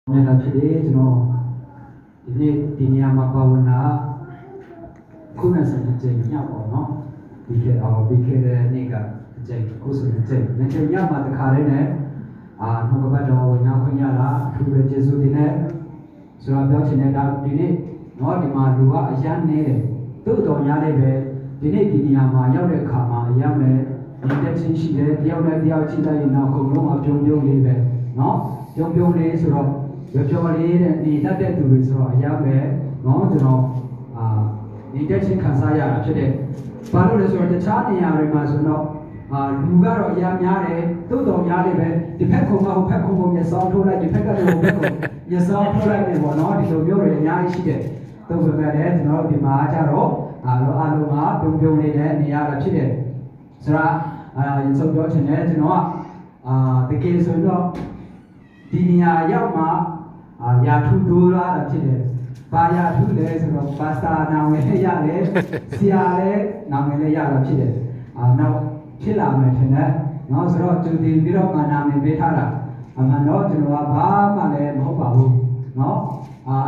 နေတာဖြစ်တယ်ကျွန်တော်ဒီနေရာမှာပါဝင်တာခုနစတဲ့ချိန်ညပေါ့နော်ဒီခေတ်တဲ့နေ့ကအချိန်ကိုဆိုတဲ့ချိန်ညချိန်ညမှာတခါလေးနဲ့နှုတ်ကပတ်တော်ညခွင့်ရတာအထူးပဲကျေးဇူးတင်တဲ့ဆိုတော့ပြောချင်တဲ့ဒါဒီနေ့နော်ဒီမှာလူကအရန်နေတယ်သို့တော်များလေးပဲဒီနေ့ဒီနေရာမှာရောက်တဲ့အခါမှာအရန်ပဲနေတဲ့ချင်းရှိတယ်တယောက်နဲ့တယောက်ကြည့်လိုက်ရင်တော့အကုန်လုံးအပြုံးပြုံးလေးပဲနော်ပြုံးပြုံးလေးဆိုတော့ပြောလေးတဲ့နေတတ်တဲ့သူတွေဆိုတော့အရန်ပဲနော်ကျွန်တော်နေတဲ့ချင်းခံစားရတာဖြစ်တဲ့ဘာလို့လဲဆိုတော့တခြားနေရာတွေမှာဆိုတော့လူကတော့အများများတယ်သို့တော်များလေးပဲဒီဖက်ခုံကဟိုဖက်ခုံကိုမျက်စောင်းထိုးလိုက်ဒီဖက်ကလည်းဟိုဖက်ခုံမျက်စောင်းထိုးလိုက်နေပေါ့နော်ဒီလိုမျိုးတွေအများကြီးရှိတယ်သို့ပေမဲ့လည်းကျွန်တော်ဒီမှာကြတော့အားလုံးကပြုံနေတဲ့နေရာတာဖြစ်တယ်ဆိုတော့ရင်ဆုံးပြောချင်တယ်ကျွန်တော်ကတကယ်ဆိုတော့ဒီနေရာရောက်မှရာထူးတိုးလာတာဖြစ်တယ်ဘာရာထူးလဲဆိုတော့ပါစတာနာမည်လည်းရတယ်ဆရာလည်းနာမည်လည်းရတာဖြစ်တယ်နောက်ဖြစ်လာမယ်ထင်တယ်နော်ဆိုတော့ကျူတင်ပြီးတော့နာမည်ပေးထားတာအမှန်တော့ကျွန်တော်ကဘာမှလည်းမဟုတ်ပါဘူးနော်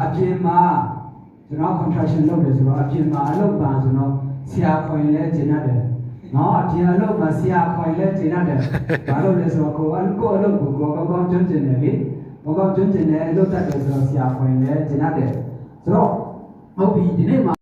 အပြင်မှာကျွန်တော် contraction လုပ်တယ်ဆိုတော့အပြင်မှာအလုပ်ပါဆိုတော့ဆရာခွင်လဲကျင်ရတယ်နော်အပြင်အလုပ်မှာဆရာခွင်လဲကျင်ရတယ်ဘာလို့လဲဆိုတော့ကိုအလုပ်ကိုကောင်းကောင်းကျွမ်းကျင်တယ်လေကောင်းကောင်းကျွမ်းကျင်တယ်အလုပ်တတ်တယ်ဆိုတော့ဆရာခွင်လဲကျင်ရတယ်ဆိုတော့ဟုတ်ပြီဒီနေ့မှာ